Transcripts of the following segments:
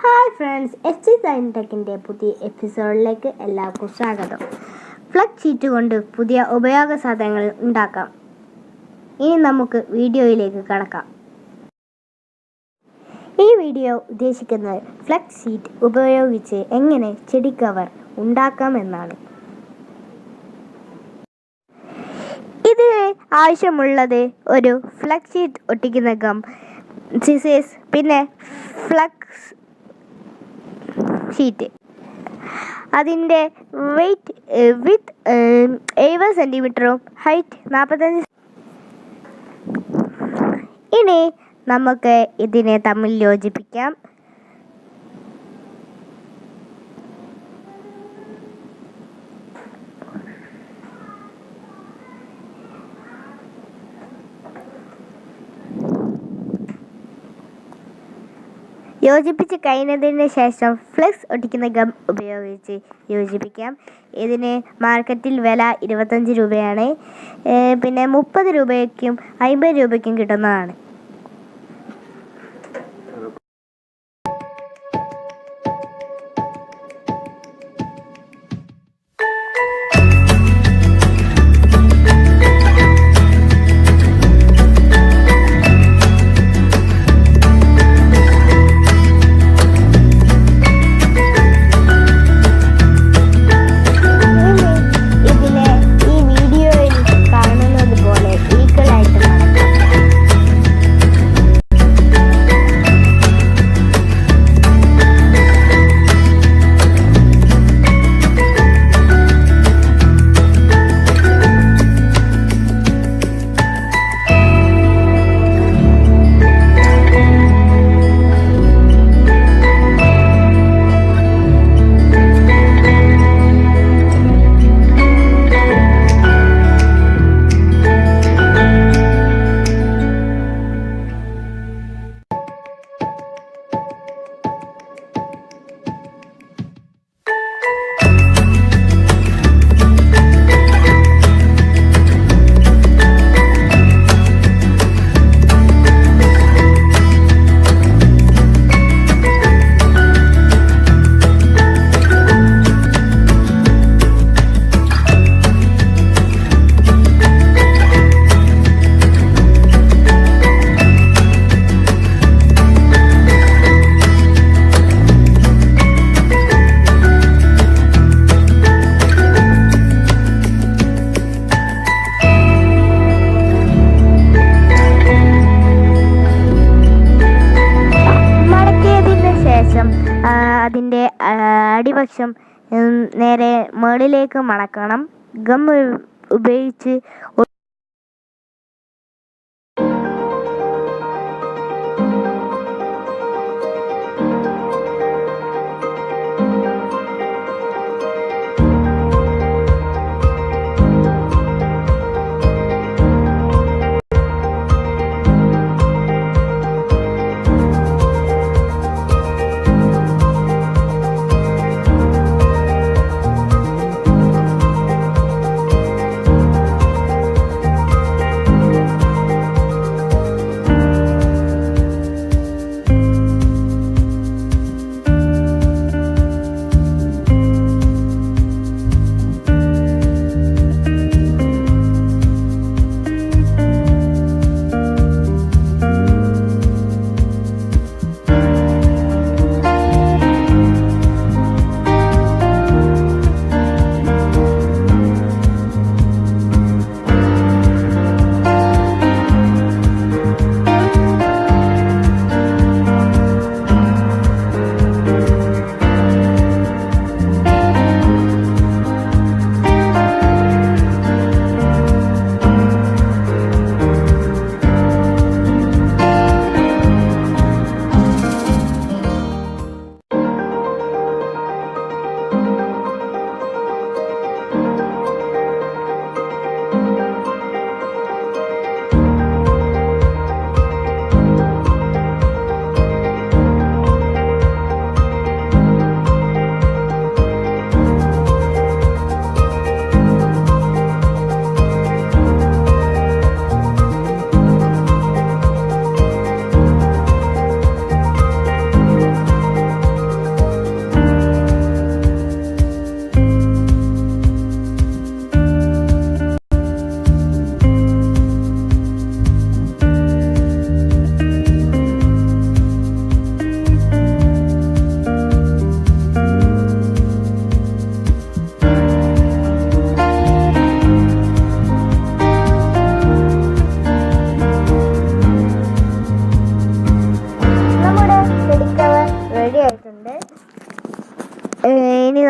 Hi friends, H sign ടെക്കിൻ്റെ പുതിയ എപ്പിസോഡിലേക്ക് എല്ലാവർക്കും സ്വാഗതം. ഫ്ലക്സ് ഷീറ്റ് കൊണ്ട് പുതിയ ഉപയോഗ സാധനങ്ങൾ ഉണ്ടാക്കാം. ഇനി നമുക്ക് വീഡിയോയിലേക്ക് കടക്കാം. ഈ വീഡിയോ ഉദ്ദേശിക്കുന്നത് ഫ്ലക്സ് ഷീറ്റ് ഉപയോഗിച്ച് എങ്ങനെ ചെടി കവർ ഉണ്ടാക്കാമെന്നാണ്. ഇതിന് ആവശ്യമുള്ളത് ഒരു ഫ്ലക്സ് ഷീറ്റ് ഒട്ടിക്കുന്ന ഗം, സിസേഴ്സ്, പിന്നെ ഫ്ലക്സ് ഷീറ്റ്. അതിൻ്റെ വിത്ത് 70 സെൻറ്റിമീറ്ററും ഹൈറ്റ് 45. ഇനി നമുക്ക് ഇതിനെ തമ്മിൽ യോജിപ്പിക്കാം. യോജിപ്പിച്ച് കഴിഞ്ഞതിന് ശേഷം ഫ്ലെക്സ് ഒട്ടിക്കുന്ന ഗം ഉപയോഗിച്ച് യോജിപ്പിക്കാം. ഇതിന് മാർക്കറ്റിൽ വില 25 രൂപയാണ്. പിന്നെ 30 രൂപയ്ക്കും 50 രൂപയ്ക്കും കിട്ടുന്നതാണ്. അതിൻ്റെ അടിവശം നേരെ മുകളിലേക്ക് മടക്കണം. ഗം ഉപയോഗിച്ച്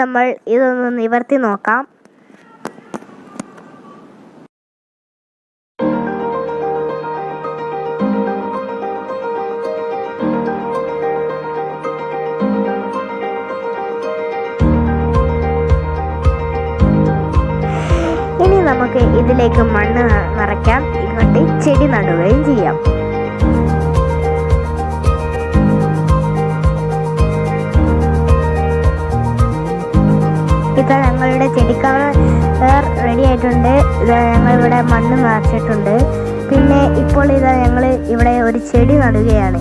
നമ്മൾ ഇതൊന്ന് നിവർത്തി നോക്കാം. ഇനി നമുക്ക് ഇതിലേക്ക് മണ്ണ് നിറയ്ക്കാം. ഇങ്ങോട്ട് ചെടി നടുകയും ചെയ്യാം. ഇതാ ഞങ്ങളുടെ ചെടിക്കവർ റെഡി ആയിട്ടുണ്ട്. ഇതാ ഞങ്ങളിവിടെ മണ്ണ് നിറച്ചിട്ടുണ്ട്. പിന്നെ ഇപ്പോൾ ഇതാ ഞങ്ങൾ ഇവിടെ ഒരു ചെടി നടുകയാണ്.